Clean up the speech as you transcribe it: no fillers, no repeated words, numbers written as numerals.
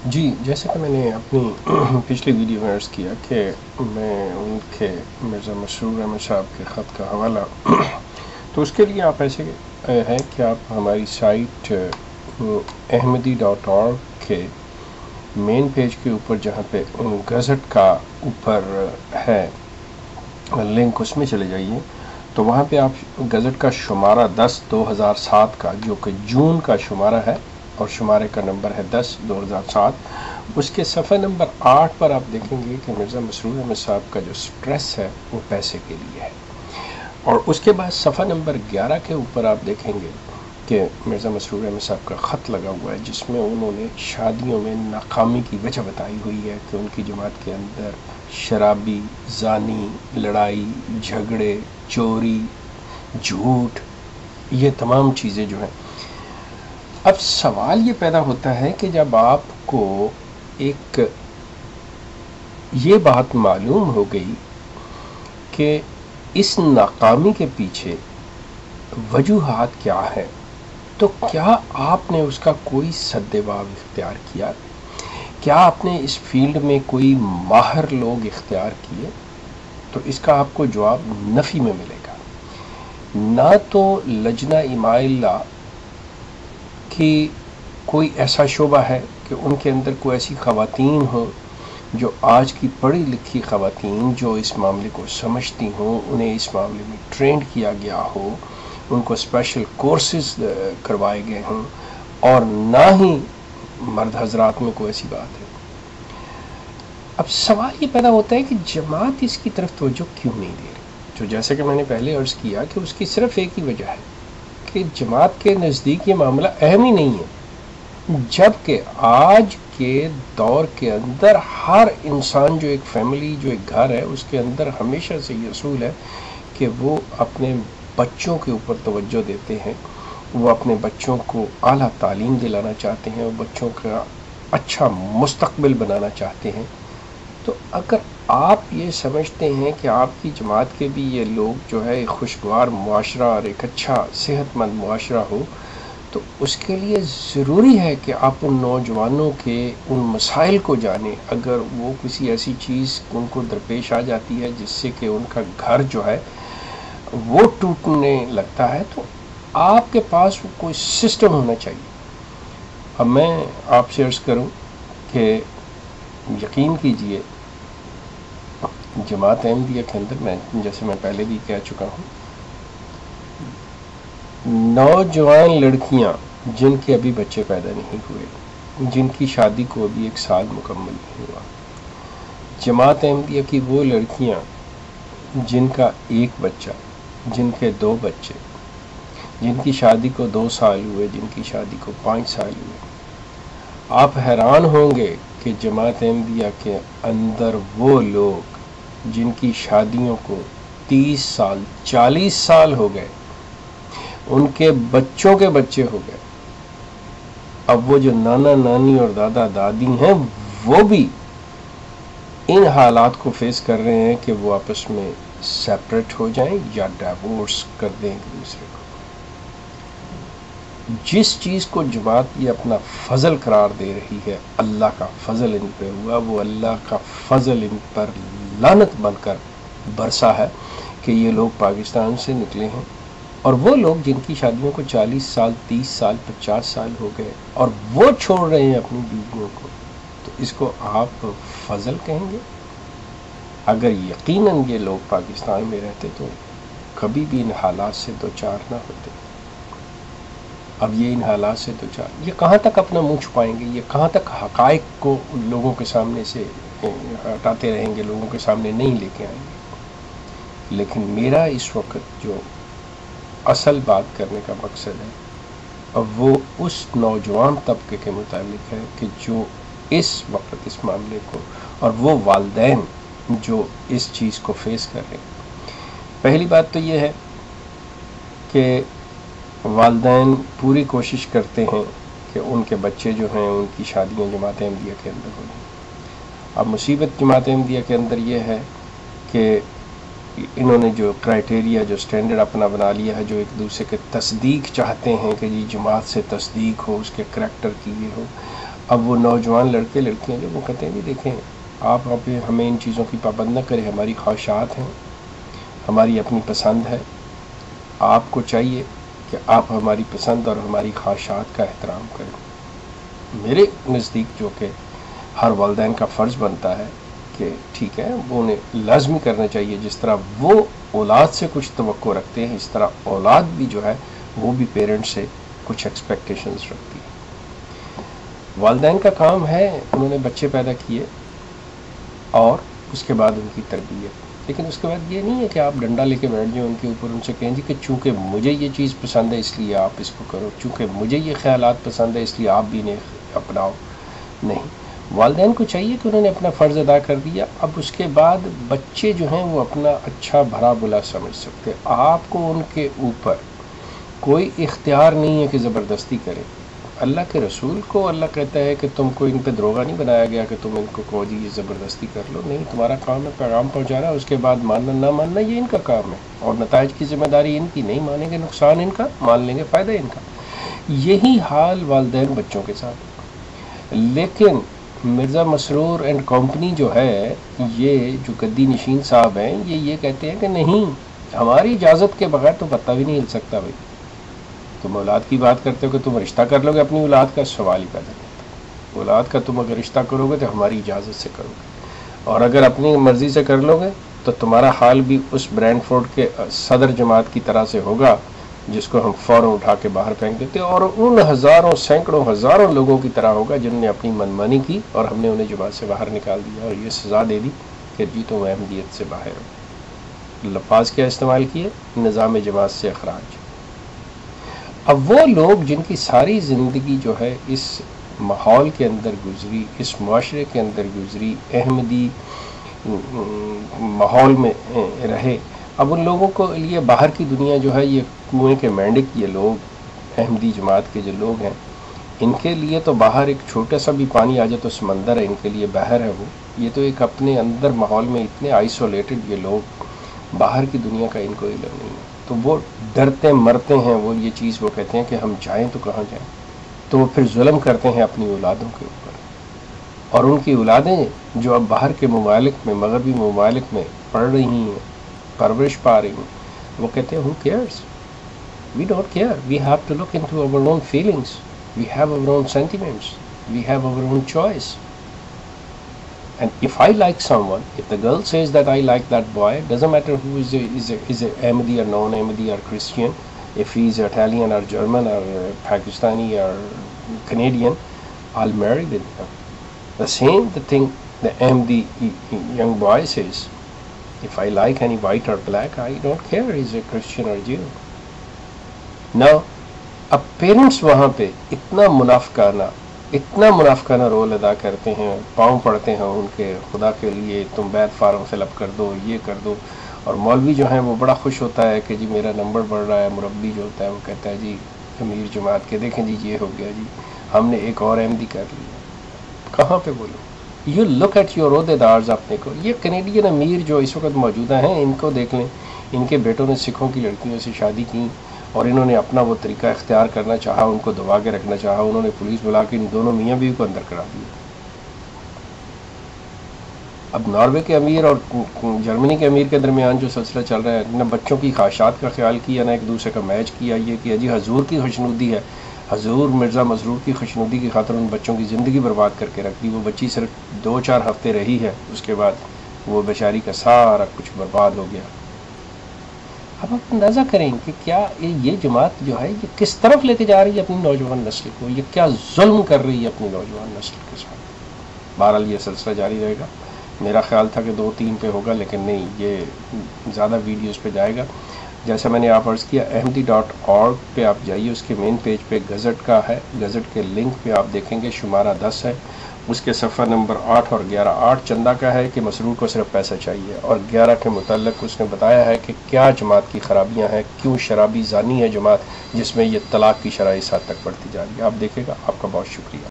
جی، جیسے کہ میں نے اپنی پچھلی ویڈیو میں عرض کیا کہ میں ان کے مرزا مسرور احمد صاحب کے خط کا حوالہ تو اس کے لیے آپ ایسے ہے کہ آپ ہماری سائٹ ahmadi.org کے مین پیج کے اوپر جہاں پہ گزٹ کا اوپر ہے لنک، اس میں چلے جائیے تو وہاں پہ آپ گزٹ کا شمارہ 10/2007 کا جو کہ جون کا شمارہ ہے اور شمارے کا نمبر ہے 10/2007، اس کے صفحہ نمبر 8 پر آپ دیکھیں گے کہ مرزا مسرور احمد صاحب کا جو سٹریس ہے وہ پیسے کے لیے ہے، اور اس کے بعد صفحہ نمبر 11 کے اوپر آپ دیکھیں گے کہ مرزا مسرور احمد صاحب کا خط لگا ہوا ہے جس میں انہوں نے شادیوں میں ناکامی کی وجہ بتائی ہوئی ہے کہ ان کی جماعت کے اندر شرابی، زانی، لڑائی جھگڑے، چوری، جھوٹ، یہ تمام چیزیں جو ہیں۔ اب سوال یہ پیدا ہوتا ہے کہ جب آپ کو ایک یہ بات معلوم ہو گئی کہ اس ناکامی کے پیچھے وجوہات کیا ہیں، تو کیا آپ نے اس کا کوئی سدباب اختیار کیا؟ کیا آپ نے اس فیلڈ میں کوئی ماہر لوگ اختیار کیے؟ تو اس کا آپ کو جواب نفی میں ملے گا۔ نہ تو لجنہ اماء اللہ کی کوئی ایسا شعبہ ہے کہ ان کے اندر کوئی ایسی خواتین ہوں جو آج کی پڑھی لکھی خواتین جو اس معاملے کو سمجھتی ہوں، انہیں اس معاملے میں ٹرینڈ کیا گیا ہو، ان کو اسپیشل کورسز کروائے گئے ہوں، اور نہ ہی مرد حضرات میں کوئی ایسی بات ہے۔ اب سوال یہ پیدا ہوتا ہے کہ جماعت اس کی طرف توجہ کیوں نہیں دے رہی؟ تو جیسے کہ میں نے پہلے عرض کیا کہ اس کی صرف ایک ہی وجہ ہے کہ جماعت کے نزدیک یہ معاملہ اہم ہی نہیں ہے، جبکہ آج کے دور کے اندر ہر انسان جو ایک فیملی، جو ایک گھر ہے، اس کے اندر ہمیشہ سے یہ اصول ہے کہ وہ اپنے بچوں کے اوپر توجہ دیتے ہیں، وہ اپنے بچوں کو اعلیٰ تعلیم دلانا چاہتے ہیں، وہ بچوں کا اچھا مستقبل بنانا چاہتے ہیں۔ تو اگر آپ یہ سمجھتے ہیں کہ آپ کی جماعت کے بھی یہ لوگ جو ہے ایک خوشگوار معاشرہ اور ایک اچھا صحت مند معاشرہ ہو، تو اس کے لیے ضروری ہے کہ آپ ان نوجوانوں کے ان مسائل کو جانیں۔ اگر وہ کسی ایسی چیز ان کو درپیش آ جاتی ہے جس سے کہ ان کا گھر جو ہے وہ ٹوٹنے لگتا ہے، تو آپ کے پاس کوئی سسٹم ہونا چاہیے۔ اب میں آپ سے عرض کروں کہ یقین کیجئے جماعت احمدیہ کے اندر میں جیسے میں پہلے بھی کہہ چکا ہوں، نوجوان لڑکیاں جن کے ابھی بچے پیدا نہیں ہوئے، جن کی شادی کو ابھی 1 سال مکمل نہیں ہوا، جماعت احمدیہ کی وہ لڑکیاں جن کا 1 بچہ، جن کے 2 بچے، جن کی شادی کو 2 سال ہوئے، جن کی شادی کو 5 سال ہوئے، آپ حیران ہوں گے کہ جماعت احمدیہ کے اندر وہ لوگ جن کی شادیوں کو 30 سال 40 سال ہو گئے، ان کے بچوں کے بچے ہو گئے، اب وہ جو نانا نانی اور دادا دادی ہیں وہ بھی ان حالات کو فیس کر رہے ہیں کہ وہ آپس میں سیپریٹ ہو جائیں یا ڈیورس کر دیں ایک دوسرے کو۔ جس چیز کو جماعت یہ اپنا فضل قرار دے رہی ہے، اللہ کا فضل ان پہ ہوا، وہ اللہ کا فضل ان پر لعنت بن کر برسا ہے کہ یہ لوگ پاکستان سے نکلے ہیں، اور وہ لوگ جن کی شادیوں کو 40 سال 30 سال 50 سال ہو گئے اور وہ چھوڑ رہے ہیں اپنی بیویوں کو، تو اس کو آپ فضل کہیں گے؟ اگر یقیناً یہ لوگ پاکستان میں رہتے تو کبھی بھی ان حالات سے دوچار نہ ہوتے۔ اب یہ ان حالات سے دوچار، یہ کہاں تک اپنا منہ چھپائیں گے؟ یہ کہاں تک حقائق کو لوگوں کے سامنے سے ہٹاتے رہیں گے، لوگوں کے سامنے نہیں لے کے آئیں گے؟ لیکن میرا اس وقت جو اصل بات کرنے کا مقصد ہے، اب وہ اس نوجوان طبقے کے متعلق ہے کہ جو اس وقت اس معاملے کو، اور وہ والدین جو اس چیز کو فیس کر رہے ہیں۔ پہلی بات تو یہ ہے کہ والدین پوری کوشش کرتے ہیں کہ ان کے بچے جو ہیں ان کی شادیاں جماعت احمدیہ کے اندر ہو جائیں۔ اب مصیبت جماعت احمدیہ کے اندر یہ ہے کہ انہوں نے جو کرائٹیریا، جو سٹینڈرڈ اپنا بنا لیا ہے، جو ایک دوسرے کے تصدیق چاہتے ہیں کہ جی جماعت سے تصدیق ہو، اس کے کریکٹر کی یہ ہو۔ اب وہ نوجوان لڑکے لڑکیاں جو وہ کہتے ہیں بھی دیکھیں آپ ہمیں ان چیزوں کی پابند نہ کریں، ہماری خواہشات ہیں، ہماری اپنی پسند ہے، آپ کو چاہیے کہ آپ ہماری پسند اور ہماری خواہشات کا احترام کریں۔ میرے نزدیک جو کہ ہر والدین کا فرض بنتا ہے کہ ٹھیک ہے وہ انہیں لازمی کرنا چاہیے، جس طرح وہ اولاد سے کچھ توقع رکھتے ہیں اس طرح اولاد بھی جو ہے وہ بھی پیرنٹ سے کچھ ایکسپیکٹیشنز رکھتی ہے۔ والدین کا کام ہے انہوں نے بچے پیدا کیے اور اس کے بعد ان کی تربیت، لیکن اس کے بعد یہ نہیں ہے کہ آپ ڈنڈا لے کے بیٹھ جائیں ان کے اوپر، ان سے کہیں جی کہ چونکہ مجھے یہ چیز پسند ہے اس لیے آپ اس کو کرو، چونکہ مجھے یہ خیالات پسند ہے اس لیے آپ بھی انہیں اپناؤ۔ نہیں، والدین کو چاہیے کہ انہوں نے اپنا فرض ادا کر دیا، اب اس کے بعد بچے جو ہیں وہ اپنا اچھا بھلا بلا سمجھ سکتے۔ آپ کو ان کے اوپر کوئی اختیار نہیں ہے کہ زبردستی کرے۔ اللہ کے رسول کو اللہ کہتا ہے کہ تم کو ان پہ دروغہ نہیں بنایا گیا کہ تم ان کو کہو جی یہ زبردستی کر لو، نہیں، تمہارا کام ہے پیغام پہنچانا، اس کے بعد ماننا نہ ماننا یہ ان کا کام ہے، اور نتائج کی ذمہ داری ان کی، نہیں مانیں گے نقصان ان کا، مان لیں گے فائدہ ان کا۔ یہی حال والدین بچوں کے ساتھ۔ لیکن مرزا مسرور اینڈ کمپنی جو ہے، یہ جو گدی نشین صاحب ہیں، یہ کہتے ہیں کہ نہیں، ہماری اجازت کے بغیر تو پتہ بھی نہیں ہل سکتا۔ بھائی تم اولاد کی بات کرتے ہو کہ تم رشتہ کر لو گے اپنی اولاد کا، سوال ہی پیدا کرتا ہے۔ اولاد کا تم اگر رشتہ کرو گے تو ہماری اجازت سے کرو گے، اور اگر اپنی مرضی سے کر لو گے تو تمہارا حال بھی اس برینڈ فورڈ کے صدر جماعت کی طرح سے ہوگا جس کو ہم فوراً اٹھا کے باہر پھینک دیتے، اور ان ہزاروں سینکڑوں ہزاروں لوگوں کی طرح ہوگا جنہوں نے اپنی منمانی کی اور ہم نے انہیں جماعت سے باہر نکال دیا اور یہ سزا دے دی کہ جی تم احمدیت سے باہر ہو۔ لفاظ کیا استعمال کیے؟ نظام جماعت سے اخراج۔ اب وہ لوگ جن کی ساری زندگی جو ہے اس ماحول کے اندر گزری، اس معاشرے کے اندر گزری، احمدی ماحول میں رہے، اب ان لوگوں کو لیے باہر کی دنیا جو ہے، یہ کنویں کے مینڈک یہ لوگ احمدی جماعت کے جو لوگ ہیں، ان کے لیے تو باہر ایک چھوٹا سا بھی پانی آ جائے تو سمندر ہے ان کے لیے، بحر ہے وہ۔ یہ تو ایک اپنے اندر ماحول میں اتنے آئسولیٹڈ یہ لوگ، باہر کی دنیا کا ان کو علم نہیں ہے، تو وہ ڈرتے مرتے ہیں۔ وہ یہ چیز وہ کہتے ہیں کہ ہم جائیں تو کہاں جائیں، تو وہ پھر ظلم کرتے ہیں اپنی اولادوں کے اوپر، اور ان کی اولادیں جو اب باہر کے ممالک میں، مغربی ممالک میں پڑھ رہی ہیں، پرورش پا رہی ہیں، وہ کہتے ہیں who cares, we don't care, we have to look into our own feelings, we have our own sentiments, we have our own choice. And if I like someone, if the girl says that I like that boy, it doesn't matter who is a Ahmadi or non-Ahmadi or Christian, if he is Italian or German or Pakistani or Canadian, I'll marry with him. The same the thing the Ahmadi young boy says, if I like any white or black, I don't care he's a Christian or Jew. Now, اب parents وہاں پہ اتنا منافقانہ role ادا کرتے ہیں، پاؤں پڑتے ہیں ان کے، خدا کے لیے تم بیت فارم فل اپ کر دو، یہ کر دو، اور مولوی جو ہیں وہ بڑا خوش ہوتا ہے کہ جی میرا نمبر بڑھ رہا ہے، مربی جو ہوتا ہے وہ کہتا ہے جی امیر جماعت کے دیکھیں جی یہ ہو گیا جی، ہم نے ایک اور احمدی کر لیا۔ کہاں پہ بولو؟ یو لک ایٹ یور عہدے دارز اپنے کو۔ یہ کینیڈین امیر جو اس وقت موجودہ ہیں ان کو دیکھ لیں، ان کے بیٹوں نے سکھوں کی لڑکیوں سے شادی کی اور انہوں نے اپنا وہ طریقہ اختیار کرنا چاہا، ان کو دبا کے رکھنا چاہا، انہوں نے پولیس بلا کے ان دونوں میاں بیوی کو اندر کرا دیا۔ اب ناروے کے امیر اور جرمنی کے امیر کے درمیان جو سلسلہ چل رہا ہے، نہ بچوں کی خواہشات کا خیال کیا، نہ ایک دوسرے کا میچ کیا، یہ کیا جی حضور کی خوشنودی ہے، حضور مرزا مسرور کی خوشنودی کی خاطر ان بچوں کی زندگی برباد کر کے رکھ دی۔ وہ بچی صرف 2-4 ہفتے رہی ہے، اس کے بعد وہ بیچاری کا سارا کچھ برباد ہو گیا۔ اب آپ اندازہ کریں کہ کیا یہ جماعت جو ہے یہ کس طرف لے کے جا رہی ہے اپنی نوجوان نسل کو، یہ کیا ظلم کر رہی ہے اپنی نوجوان نسل کے ساتھ۔ بہرحال یہ سلسلہ جاری رہے گا، میرا خیال تھا کہ 2-3 پہ ہوگا، لیکن نہیں، یہ زیادہ ویڈیوز پہ جائے گا۔ جیسا میں نے آپ عرض کیا، ahmadi.org پہ آپ جائیے، اس کے مین پیج پہ گزٹ کا ہے، گزٹ کے لنک پہ آپ دیکھیں گے شمارہ 10 ہے، اس کے صفحہ نمبر 8 اور 11۔ 8 چندہ کا ہے کہ مسرور کو صرف پیسہ چاہیے، اور 11 کے متعلق اس نے بتایا ہے کہ کیا جماعت کی خرابیاں ہیں، کیوں شرابی زانی ہے جماعت، جس میں یہ طلاق کی شرح اس حد تک بڑھتی جا رہی ہے۔ آپ دیکھیں گا۔ آپ کا بہت شکریہ۔